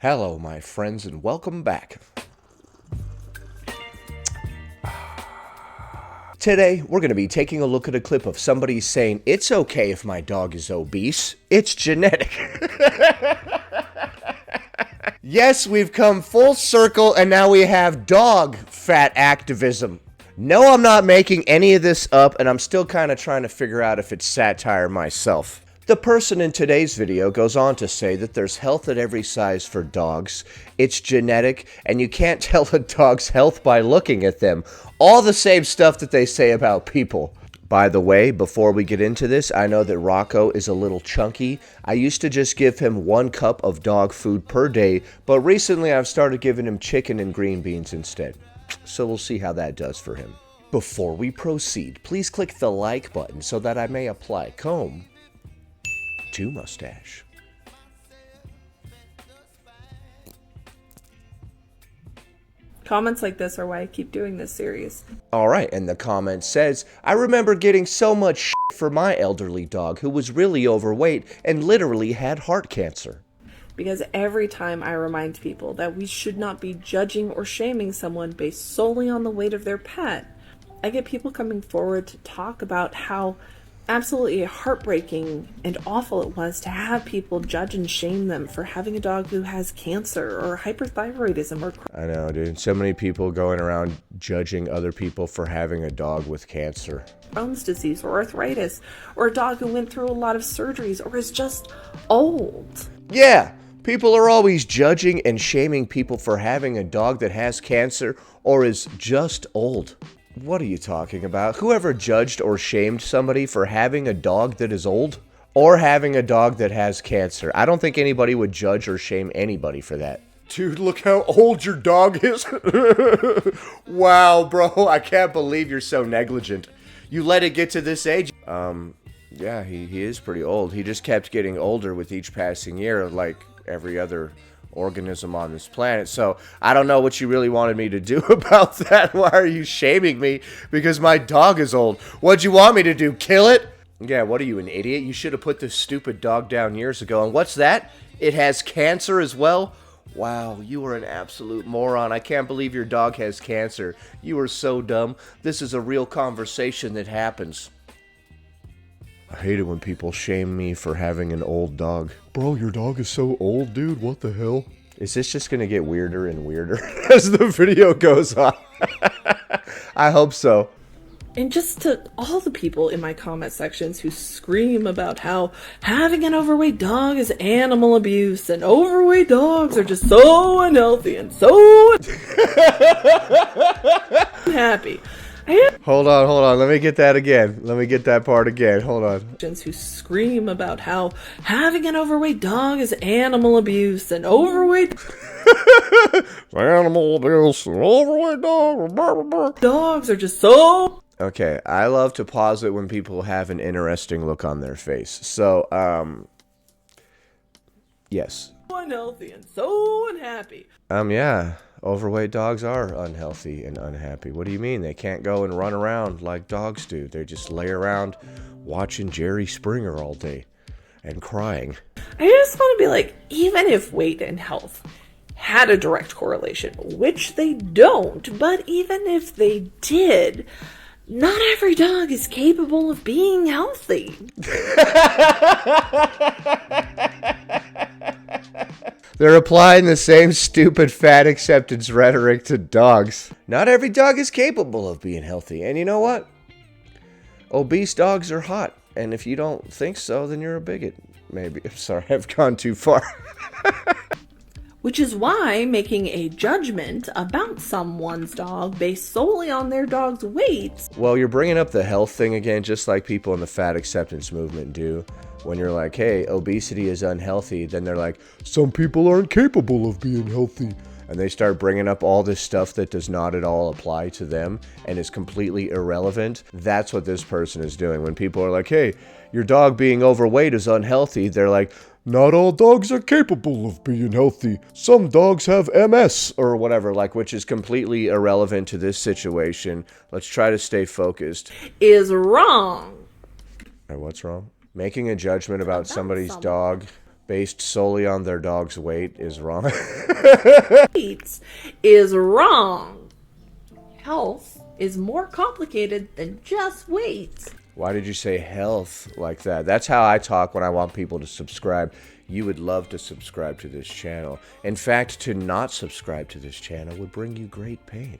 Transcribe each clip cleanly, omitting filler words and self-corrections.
Hello, my friends, and welcome back. Today, we're going to be taking a look at a clip of somebody saying, "It's okay if my dog is obese. It's genetic." Yes, we've come full circle, and now we have dog fat activism. No, I'm not making any of this up, and I'm still kind of trying to figure out if it's satire myself. The person in today's video goes on to say that there's health at every size for dogs, it's genetic, and you can't tell a dog's health by looking at them. All the same stuff that they say about people. By the way, before we get into this, I know that Rocco is a little chunky. I used to just give him 1 cup of dog food per day, but recently I've started giving him chicken and green beans instead. So we'll see how that does for him. Before we proceed, please click the like button so that I may apply comb to mustache. Comments like this are why I keep doing this series. Alright, and the comment says, "I remember getting so much shit for my elderly dog who was really overweight and literally had heart cancer." Because every time I remind people that we should not be judging or shaming someone based solely on the weight of their pet, I get people coming forward to talk about how absolutely heartbreaking and awful it was to have people judge and shame them for having a dog who has cancer or hyperthyroidism or I know, dude. So many people going around judging other people for having a dog with cancer. Crohn's disease or arthritis, or a dog who went through a lot of surgeries or is just old. Yeah, people are always judging and shaming people for having a dog that has cancer or is just old. What are you talking about? Whoever judged or shamed somebody for having a dog that is old or having a dog that has cancer? I don't think anybody would judge or shame anybody for that. Dude, look how old your dog is. Wow, bro, I can't believe you're so negligent. You let it get to this age? Yeah, he is pretty old. He just kept getting older with each passing year, like every other organism on this planet. So I don't know what you really wanted me to do about that. Why are you shaming me because my dog is old? What'd you want me to do, kill it? Yeah, what are you, an idiot? You should have put this stupid dog down years ago. And what's that? It has cancer as well? Wow, you are an absolute moron. I can't believe your dog has cancer. You are so dumb. This is a real conversation that happens. I hate it when people shame me for having an old dog. Bro, your dog is so old, dude. What the hell? Is this just gonna get weirder and weirder as the video goes on? I hope so. And just to all the people in my comment sections who scream about how having an overweight dog is animal abuse and overweight dogs are just so unhealthy and so happy. Hold on. Let me get that again. Let me get that part again. Hold on. Who scream about how having an overweight dog is animal abuse and overweight Animal abuse and overweight dogs are just so... Okay, I love to pause it when people have an interesting look on their face. So, yes. unhealthy and so unhappy. Yeah. Overweight dogs are unhealthy and unhappy. What do you mean? They can't go and run around like dogs do. They just lay around watching Jerry Springer all day and crying. I just want to be like, even if weight and health had a direct correlation, which they don't, but even if they did, not every dog is capable of being healthy. They're applying the same stupid fat acceptance rhetoric to dogs. Not every dog is capable of being healthy. And you know what? Obese dogs are hot. And if you don't think so, then you're a bigot. Maybe. I'm sorry, I've gone too far. Which is why making a judgment about someone's dog based solely on their dog's weight. Well, you're bringing up the health thing again, just like people in the fat acceptance movement do. When you're like, hey, obesity is unhealthy, then they're like, some people aren't capable of being healthy. And they start bringing up all this stuff that does not at all apply to them and is completely irrelevant. That's what this person is doing. When people are like, hey, your dog being overweight is unhealthy, they're like, not all dogs are capable of being healthy. Some dogs have MS or whatever, like, which is completely irrelevant to this situation. Let's try to stay focused. Is wrong. What's wrong? Making a judgment about somebody's dog based solely on their dog's weight is wrong. Weight is wrong. Health is more complicated than just weight. Why did you say health like that? That's how I talk when I want people to subscribe. You would love to subscribe to this channel. In fact, to not subscribe to this channel would bring you great pain.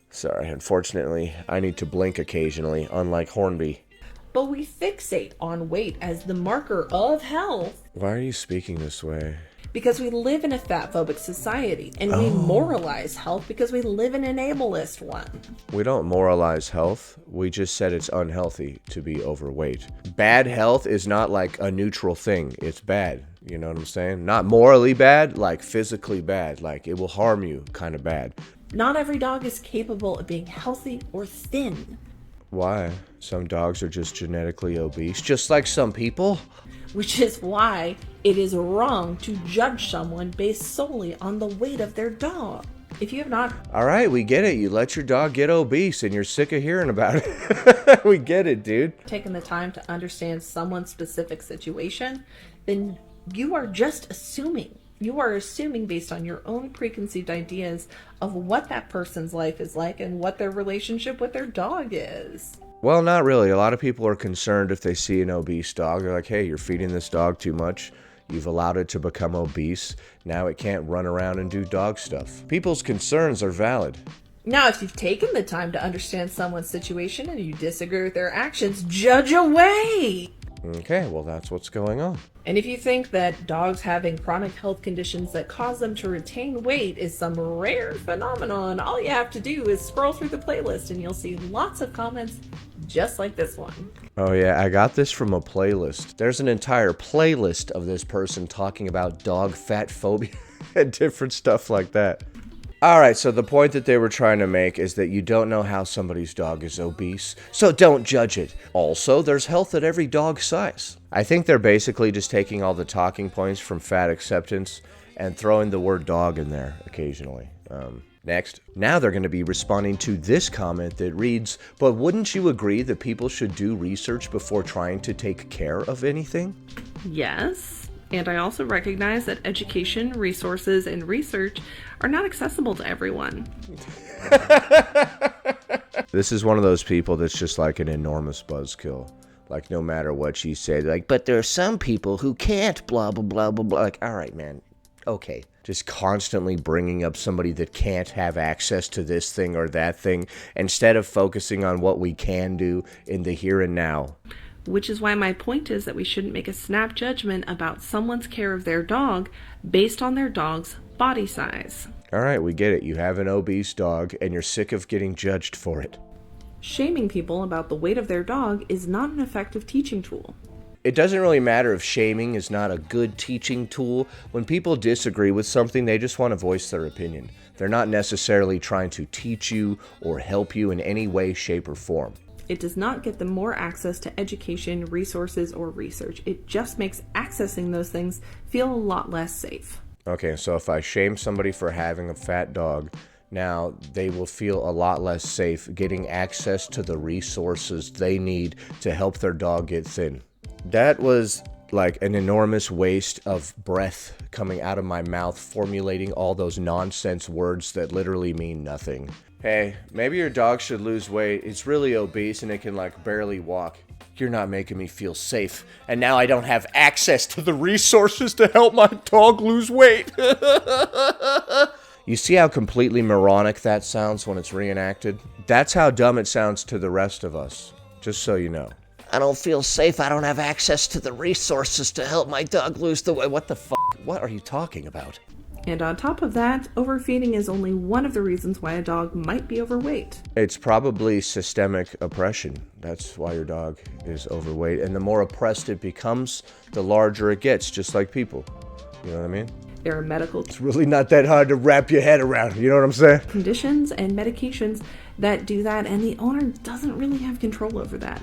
Sorry, unfortunately, I need to blink occasionally, unlike Hornby. But we fixate on weight as the marker of health. Why are you speaking this way? Because we live in a fat-phobic society, and we moralize health because we live in an ableist one. We don't moralize health. We just said it's unhealthy to be overweight. Bad health is not like a neutral thing. It's bad. You know what I'm saying? Not morally bad, like physically bad. Like it will harm you kind of bad. Not every dog is capable of being healthy or thin. Why? Some dogs are just genetically obese, just like some people. Which is why it is wrong to judge someone based solely on the weight of their dog. If you have not... All right, we get it. You let your dog get obese and you're sick of hearing about it. We get it, dude. ...taken the time to understand someone's specific situation, then you are just assuming. You are assuming based on your own preconceived ideas of what that person's life is like and what their relationship with their dog is. Well, not really. A lot of people are concerned if they see an obese dog. They're like, hey, you're feeding this dog too much. You've allowed it to become obese. Now it can't run around and do dog stuff. People's concerns are valid. Now, if you've taken the time to understand someone's situation and you disagree with their actions, judge away! Okay, well, that's what's going on. And if you think that dogs having chronic health conditions that cause them to retain weight is some rare phenomenon, all you have to do is scroll through the playlist and you'll see lots of comments just like this one. Oh yeah, I got this from a playlist. There's an entire playlist of this person talking about dog fat phobia and different stuff like that. Alright, so the point that they were trying to make is that you don't know how somebody's dog is obese, so don't judge it. Also, there's health at every dog size. I think they're basically just taking all the talking points from fat acceptance and throwing the word dog in there occasionally. Next. Now they're going to be responding to this comment that reads, but wouldn't you agree that people should do research before trying to take care of anything? Yes, and I also recognize that education, resources, and research are not accessible to everyone. This is one of those people that's just like an enormous buzzkill. Like, no matter what you say, they're like, but there are some people who can't, blah, blah, blah, blah, blah. Like, all right, man. Okay. Just constantly bringing up somebody that can't have access to this thing or that thing instead of focusing on what we can do in the here and now. Which is why my point is that we shouldn't make a snap judgment about someone's care of their dog based on their dog's body size. All right, we get it. You have an obese dog and you're sick of getting judged for it. Shaming people about the weight of their dog is not an effective teaching tool. It doesn't really matter if shaming is not a good teaching tool. When people disagree with something, they just want to voice their opinion. They're not necessarily trying to teach you or help you in any way, shape, or form. It does not get them more access to education, resources, or research. It just makes accessing those things feel a lot less safe. Okay, so if I shame somebody for having a fat dog, now they will feel a lot less safe getting access to the resources they need to help their dog get thin. That was like an enormous waste of breath coming out of my mouth, formulating all those nonsense words that literally mean nothing. Hey, maybe your dog should lose weight. It's really obese and it can like barely walk. You're not making me feel safe. And now I don't have access to the resources to help my dog lose weight. You see how completely moronic that sounds when it's reenacted? That's how dumb it sounds to the rest of us. Just so you know. I don't feel safe. I don't have access to the resources to help my dog lose the weight. What the fuck? What are you talking about? And on top of that, overfeeding is only one of the reasons why a dog might be overweight. It's probably systemic oppression. That's why your dog is overweight. And the more oppressed it becomes, the larger it gets, just like people. You know what I mean? There are medical It's really not that hard to wrap your head around. You know what I'm saying? conditions and medications that do that, and the owner doesn't really have control over that.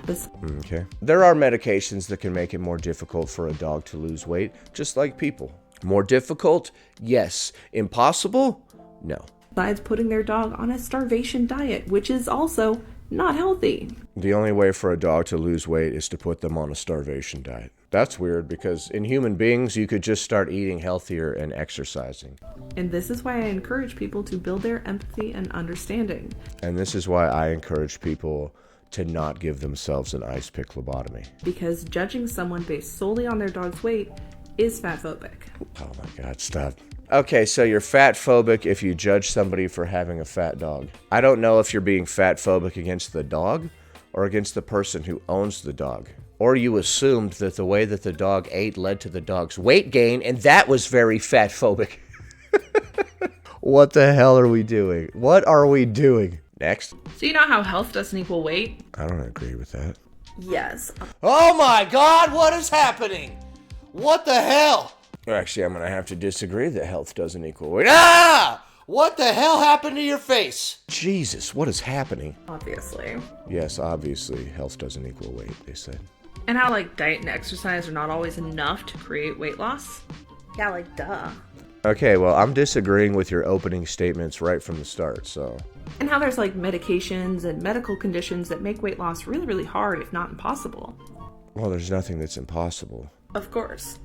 Okay. There are medications that can make it more difficult for a dog to lose weight, just like people. More difficult? Yes. Impossible? No. Besides putting their dog on a starvation diet, which is also not healthy. The only way for a dog to lose weight is to put them on a starvation diet. That's weird because in human beings, you could just start eating healthier and exercising. And this is why I encourage people to build their empathy and understanding. And this is why I encourage people to not give themselves an ice pick lobotomy. Because judging someone based solely on their dog's weight is fatphobic. Oh my God, stop. Okay, so you're fat phobic if you judge somebody for having a fat dog. I don't know if you're being fat phobic against the dog or against the person who owns the dog. Or you assumed that the way that the dog ate led to the dog's weight gain, and that was very fat phobic. What the hell are we doing? What are we doing? Next. So you know how health doesn't equal weight? I don't agree with that. Yes. Oh my God, what is happening? What the hell? Actually, I'm going to have to disagree that health doesn't equal weight. Ah! What the hell happened to your face? Jesus, what is happening? Obviously. Yes, obviously, health doesn't equal weight, they said. And how, like, diet and exercise are not always enough to create weight loss? Yeah, like, duh. Okay, well, I'm disagreeing with your opening statements right from the start, so... And how there's, like, medications and medical conditions that make weight loss really, really hard, if not impossible. Well, there's nothing that's impossible. Of course.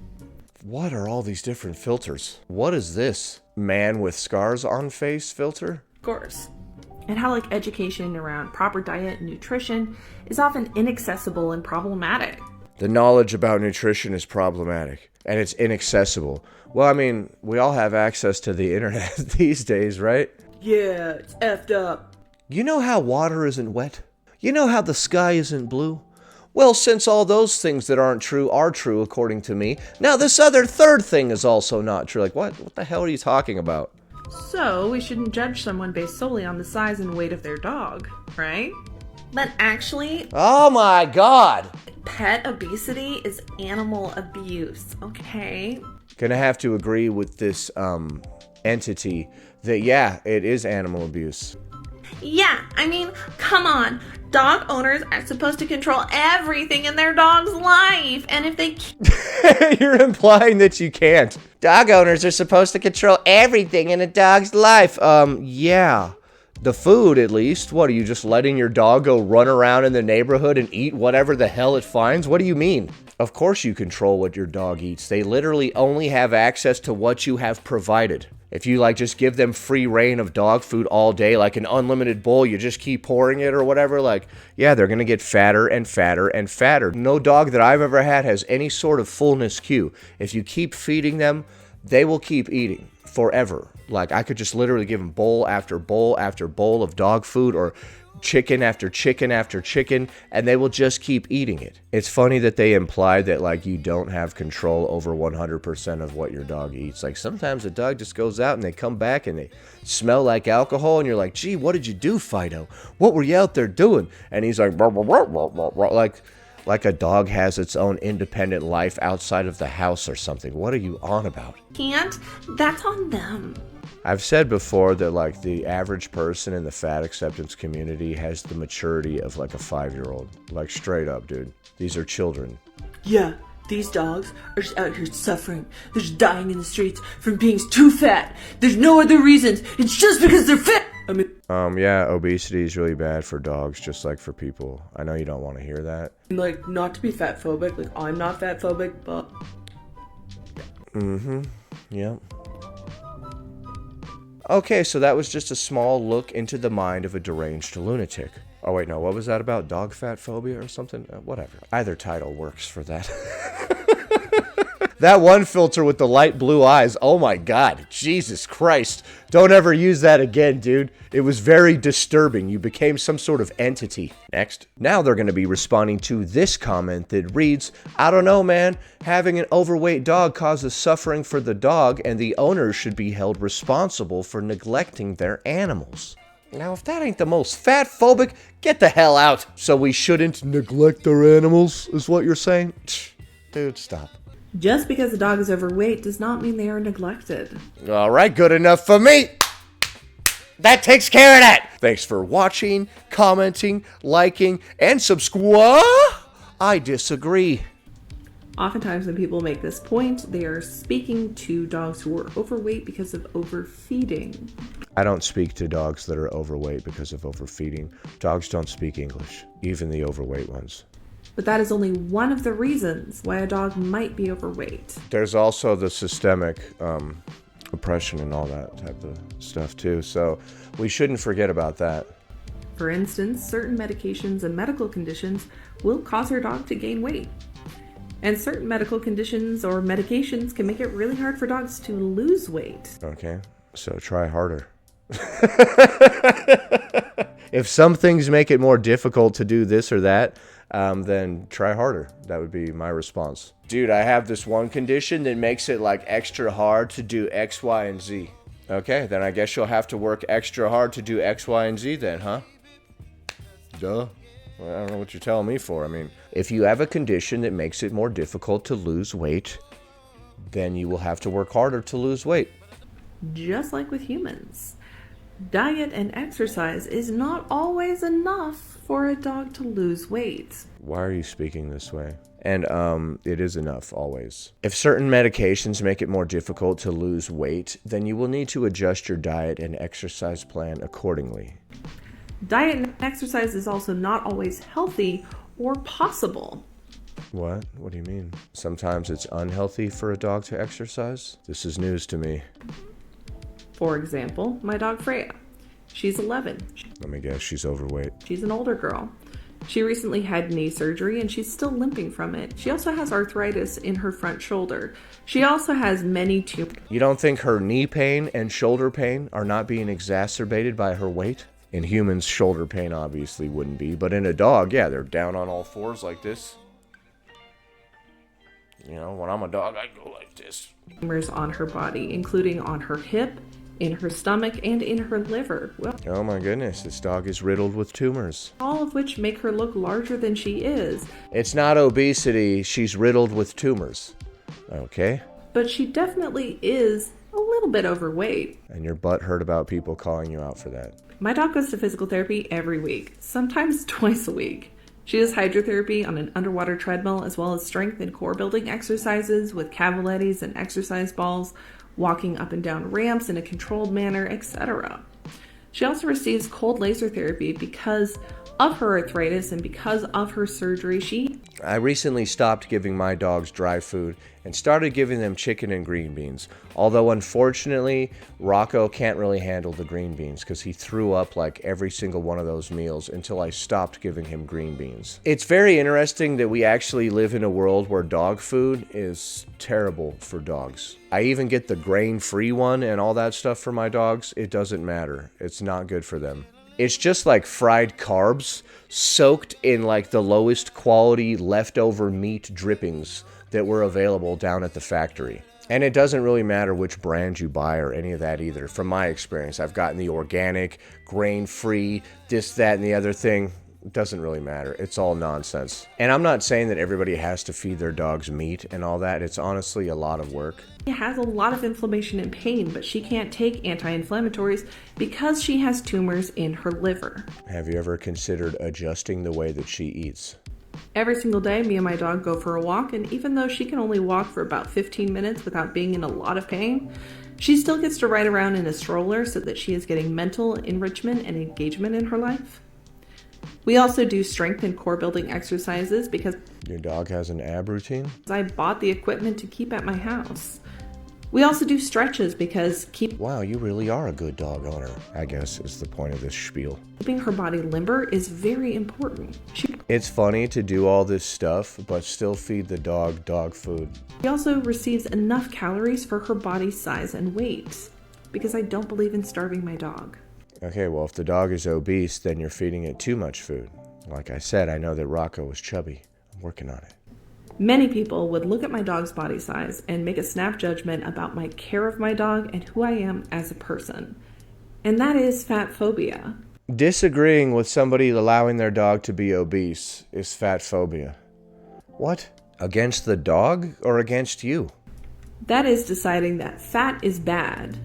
What are all these different filters? What is this? Man with scars on face filter? Of course. And how, like, education around proper diet and nutrition is often inaccessible and problematic. The knowledge about nutrition is problematic, and it's inaccessible. Well, I mean, we all have access to the internet these days, right? Yeah, it's effed up. You know how water isn't wet? You know how the sky isn't blue? Well, since all those things that aren't true are true, according to me, now this other third thing is also not true. Like, what? What the hell are you talking about? So, we shouldn't judge someone based solely on the size and weight of their dog, right? But actually... Oh my God! Pet obesity is animal abuse, okay? Gonna have to agree with this, entity that, yeah, it is animal abuse. Yeah, I mean, come on. Dog owners are supposed to control everything in their dog's life, and if they... You're implying that you can't. Dog owners are supposed to control everything in a dog's life. Yeah. The food, at least. What, are you just letting your dog go run around in the neighborhood and eat whatever the hell it finds? What do you mean? Of course you control what your dog eats. They literally only have access to what you have provided. If you, like, just give them free reign of dog food all day, like an unlimited bowl, you just keep pouring it or whatever, like, yeah, they're gonna get fatter and fatter and fatter. No dog that I've ever had has any sort of fullness cue. If you keep feeding them, they will keep eating forever. Like, I could just literally give them bowl after bowl after bowl of dog food or chicken after chicken after chicken, and they will just keep eating it. It's funny that they imply that, like, you don't have control over 100% of what your dog eats. Like, sometimes a dog just goes out and they come back and they smell like alcohol, and you're like, gee, what did you do, Fido? What were you out there doing? And he's like, "Blah, blah, blah, blah, blah, blah," like a dog has its own independent life outside of the house or something. What are you on about? Can't. That's on them. I've said before that, like, the average person in the fat acceptance community has the maturity of, like, a 5-year-old. Like, straight up, dude. These are children. Yeah, these dogs are just out here suffering. They're just dying in the streets from being too fat. There's no other reasons. It's just because they're fat. Yeah, obesity is really bad for dogs, just like for people. I know you don't want to hear that. Like, not to be fat phobic. Like, I'm not fat phobic, but... Yep. Okay, so that was just a small look into the mind of a deranged lunatic. Oh wait, no, what was that about? Dog fat phobia or something? Whatever. Either title works for that. That one filter with the light blue eyes, oh my God, Jesus Christ. Don't ever use that again, dude. It was very disturbing. You became some sort of entity. Next. Now they're going to be responding to this comment that reads, I don't know, man. Having an overweight dog causes suffering for the dog, and the owners should be held responsible for neglecting their animals. Now, if that ain't the most fat-phobic, get the hell out. So we shouldn't neglect our animals, is what you're saying? Dude, stop. Just because a dog is overweight does not mean they are neglected. All right, good enough for me. That takes care of that. Thanks for watching, commenting, liking, and subscribe. I disagree. Oftentimes when people make this point, they are speaking to dogs who are overweight because of overfeeding. I don't speak to dogs that are overweight because of overfeeding. Dogs don't speak English, even the overweight ones. But that is only one of the reasons why a dog might be overweight. There's also the systemic oppression and all that type of stuff too, so we shouldn't forget about that. For instance, certain medications and medical conditions will cause your dog to gain weight. And certain medical conditions or medications can make it really hard for dogs to lose weight. Okay, so try harder. If some things make it more difficult to do this or that, then try harder. That would be my response. Dude, I have this one condition that makes it like extra hard to do X, Y, and Z. Okay, then I guess you'll have to work extra hard to do X, Y, and Z then, huh? Duh. Well, I don't know what you're telling me for. I mean, if you have a condition that makes it more difficult to lose weight, then you will have to work harder to lose weight. Just like with humans. Diet and exercise is not always enough for a dog to lose weight. Why are you speaking this way? And it is enough always. If certain medications make it more difficult to lose weight, then you will need to adjust your diet and exercise plan accordingly. Diet and exercise is also not always healthy or possible. What? What do you mean? Sometimes it's unhealthy for a dog to exercise? This is news to me. For example, my dog Freya. She's 11. Let me guess, she's overweight. She's an older girl. She recently had knee surgery and she's still limping from it. She also has arthritis in her front shoulder. She also has many tumors. You don't think her knee pain and shoulder pain are not being exacerbated by her weight? In humans, shoulder pain obviously wouldn't be, but in a dog, yeah, they're down on all fours like this. You know, when I'm a dog, I go like this. Tumors on her body, including on her hip, in her stomach, and in her liver. Well, oh my goodness, this dog is riddled with tumors. All of which make her look larger than she is. It's not obesity, she's riddled with tumors. Okay? But she definitely is a little bit overweight. And your butt hurt about people calling you out for that. My dog goes to physical therapy every week, sometimes twice a week. She does hydrotherapy on an underwater treadmill, as well as strength and core building exercises with cavalettes and exercise balls, walking up and down ramps in a controlled manner, etc. She also receives cold laser therapy because of her arthritis and because of her surgery. I recently stopped giving my dogs dry food and started giving them chicken and green beans. Although unfortunately, Rocco can't really handle the green beans because he threw up like every single one of those meals until I stopped giving him green beans. It's very interesting that we actually live in a world where dog food is terrible for dogs. I even get the grain-free one and all that stuff for my dogs. It doesn't matter. It's not good for them. It's just like fried carbs soaked in like the lowest quality leftover meat drippings that were available down at the factory. And it doesn't really matter which brand you buy or any of that either. From my experience, I've gotten the organic, grain-free, this, that, and the other thing. It doesn't really matter. It's all nonsense. And I'm not saying that everybody has to feed their dogs meat and all that. It's honestly a lot of work. She has a lot of inflammation and pain, but she can't take anti-inflammatories because she has tumors in her liver. Have you ever considered adjusting the way that she eats? Every single day, me and my dog go for a walk, and even though she can only walk for about 15 minutes without being in a lot of pain, she still gets to ride around in a stroller so that she is getting mental enrichment and engagement in her life. We also do strength and core building exercises because your dog has an ab routine? I bought the equipment to keep at my house. We also do stretches because wow, you really are a good dog owner, I guess is the point of this spiel. Keeping her body limber is very important. It's funny to do all this stuff, but still feed the dog food. She also receives enough calories for her body size and weight because I don't believe in starving my dog. Okay, well, if the dog is obese, then you're feeding it too much food. Like I said, I know that Rocco was chubby. I'm working on it. Many people would look at my dog's body size and make a snap judgment about my care of my dog and who I am as a person. And that is fat phobia. Disagreeing with somebody allowing their dog to be obese is fat phobia. What? Against the dog or against you? That is deciding that fat is bad.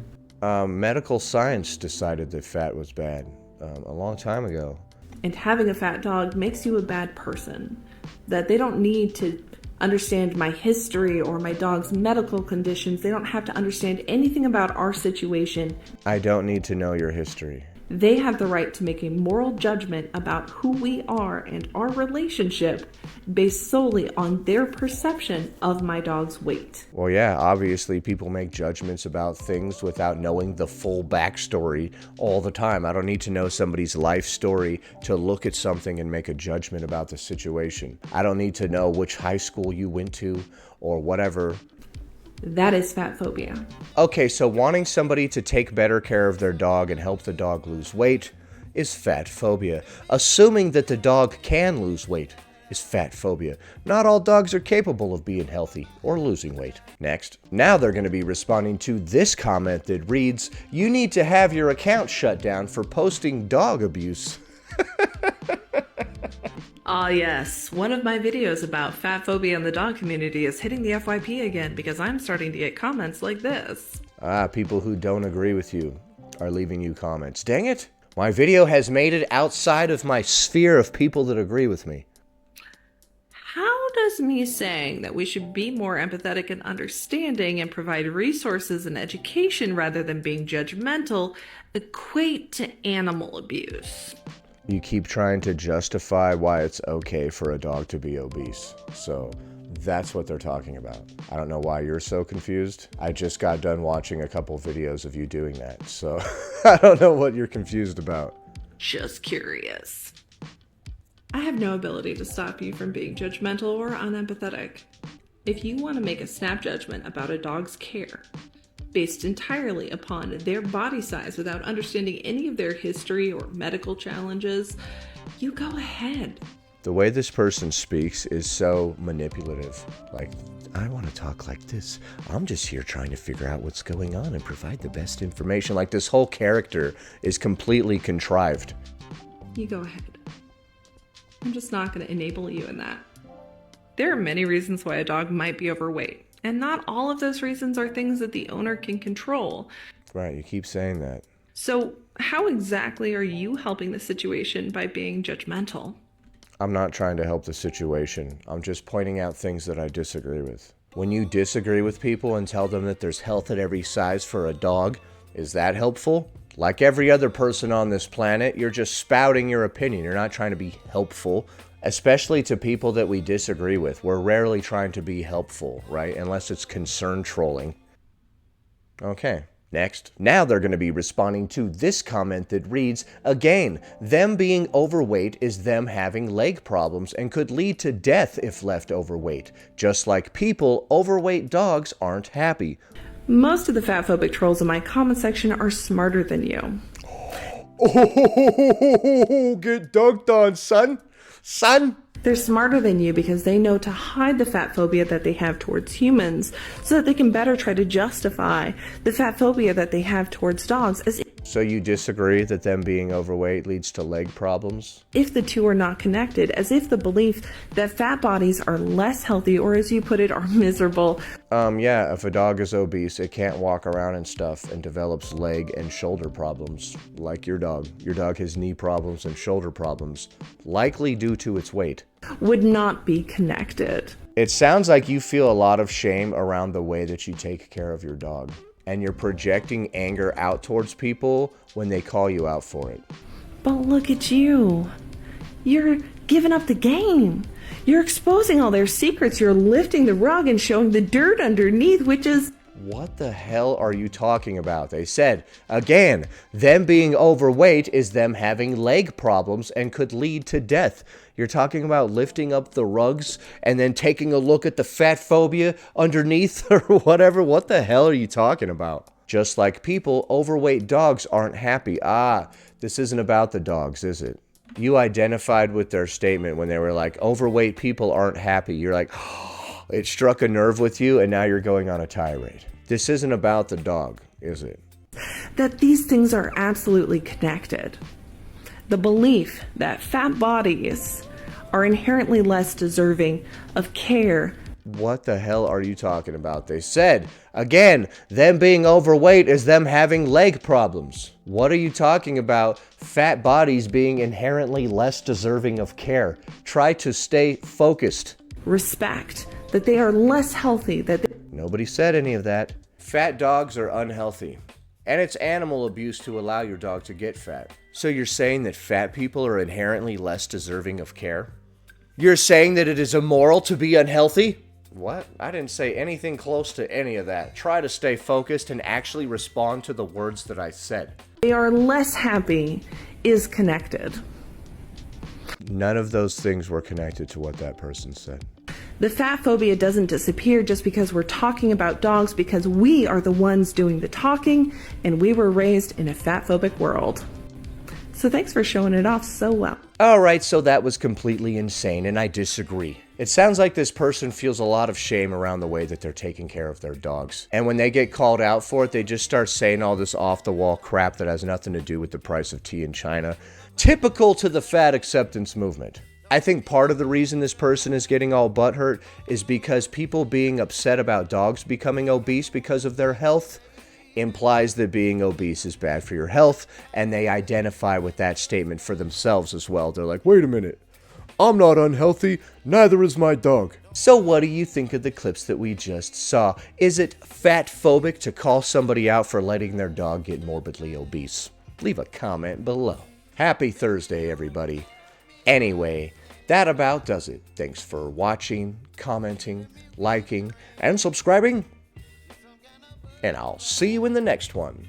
Medical science decided that fat was bad a long time ago. And having a fat dog makes you a bad person. That they don't need to understand my history or my dog's medical conditions. They don't have to understand anything about our situation. I don't need to know your history. They have the right to make a moral judgment about who we are and our relationship based solely on their perception of my dog's weight. Well, yeah, obviously people make judgments about things without knowing the full backstory all the time. I don't need to know somebody's life story to look at something and make a judgment about the situation. I don't need to know which high school you went to or whatever. That is fat phobia. Okay, so wanting somebody to take better care of their dog and help the dog lose weight is fat phobia. Assuming that the dog can lose weight is fat phobia. Not all dogs are capable of being healthy or losing weight. Next. Now they're going to be responding to this comment that reads, "You need to have your account shut down for posting dog abuse." Ah yes, one of my videos about fat phobia in the dog community is hitting the FYP again because I'm starting to get comments like this. People who don't agree with you are leaving you comments. Dang it! My video has made it outside of my sphere of people that agree with me. How does me saying that we should be more empathetic and understanding and provide resources and education rather than being judgmental equate to animal abuse? You keep trying to justify why it's okay for a dog to be obese. So that's what they're talking about. I don't know why you're so confused. I just got done watching a couple videos of you doing that. So I don't know what you're confused about. Just curious. I have no ability to stop you from being judgmental or unempathetic. If you want to make a snap judgment about a dog's care, based entirely upon their body size without understanding any of their history or medical challenges, you go ahead. The way this person speaks is so manipulative. Like, I want to talk like this. I'm just here trying to figure out what's going on and provide the best information. Like, this whole character is completely contrived. You go ahead. I'm just not going to enable you in that. There are many reasons why a dog might be overweight. And not all of those reasons are things that the owner can control. Right, you keep saying that. So how exactly are you helping the situation by being judgmental? I'm not trying to help the situation. I'm just pointing out things that I disagree with. When you disagree with people and tell them that there's health at every size for a dog, is that helpful? Like every other person on this planet, you're just spouting your opinion. You're not trying to be helpful. Especially to people that we disagree with. We're rarely trying to be helpful, right? Unless it's concern trolling. Okay, next. Now they're going to be responding to this comment that reads, "Again, them being overweight is them having leg problems and could lead to death if left overweight. Just like people, overweight dogs aren't happy." Most of the fat phobic trolls in my comment section are smarter than you. Oh, get dunked on, son. Son! They're smarter than you because they know to hide the fat phobia that they have towards humans so that they can better try to justify the fat phobia that they have towards dogs as So you disagree that them being overweight leads to leg problems? if the two are not connected, as if the belief that fat bodies are less healthy or, as you put it, are miserable. Yeah, if a dog is obese, it can't walk around and stuff and develops leg and shoulder problems, like your dog. Your dog has knee problems and shoulder problems, likely due to its weight. Would not be connected. It sounds like you feel a lot of shame around the way that you take care of your dog, and you're projecting anger out towards people when they call you out for it. But look at you. You're giving up the game. You're exposing all their secrets. You're lifting the rug and showing the dirt underneath, which is... What the hell are you talking about? They said, again, them being overweight is them having leg problems and could lead to death. You're talking about lifting up the rugs and then taking a look at the fat phobia underneath or whatever. What the hell are you talking about? Just like people, overweight dogs aren't happy. This isn't about the dogs, is it? You identified with their statement when they were like, overweight people aren't happy. You're like, oh, it struck a nerve with you, and now you're going on a tirade. This isn't about the dog, is it? That these things are absolutely connected. The belief that fat bodies are inherently less deserving of care. What the hell are you talking about? They said, again, them being overweight is them having leg problems. What are you talking about? Fat bodies being inherently less deserving of care. Try to stay focused. Respect that they are less healthy, Nobody said any of that. Fat dogs are unhealthy. And it's animal abuse to allow your dog to get fat. So you're saying that fat people are inherently less deserving of care? You're saying that it is immoral to be unhealthy? What? I didn't say anything close to any of that. Try to stay focused and actually respond to the words that I said. they are less happy is connected. None of those things were connected to what that person said. The fat phobia doesn't disappear just because we're talking about dogs, because we are the ones doing the talking and we were raised in a fat phobic world. So thanks for showing it off so well. Alright, so that was completely insane and I disagree. It sounds like this person feels a lot of shame around the way that they're taking care of their dogs. And when they get called out for it, they just start saying all this off-the-wall crap that has nothing to do with the price of tea in China. Typical to the fat acceptance movement. I think part of the reason this person is getting all butthurt is because people being upset about dogs becoming obese because of their health implies that being obese is bad for your health, and they identify with that statement for themselves as well. They're like, wait a minute, I'm not unhealthy, neither is my dog. So what do you think of the clips that we just saw? Is it fat phobic to call somebody out for letting their dog get morbidly obese? Leave a comment below. Happy Thursday, everybody. Anyway, that about does it. Thanks for watching, commenting, liking, and subscribing. And I'll see you in the next one.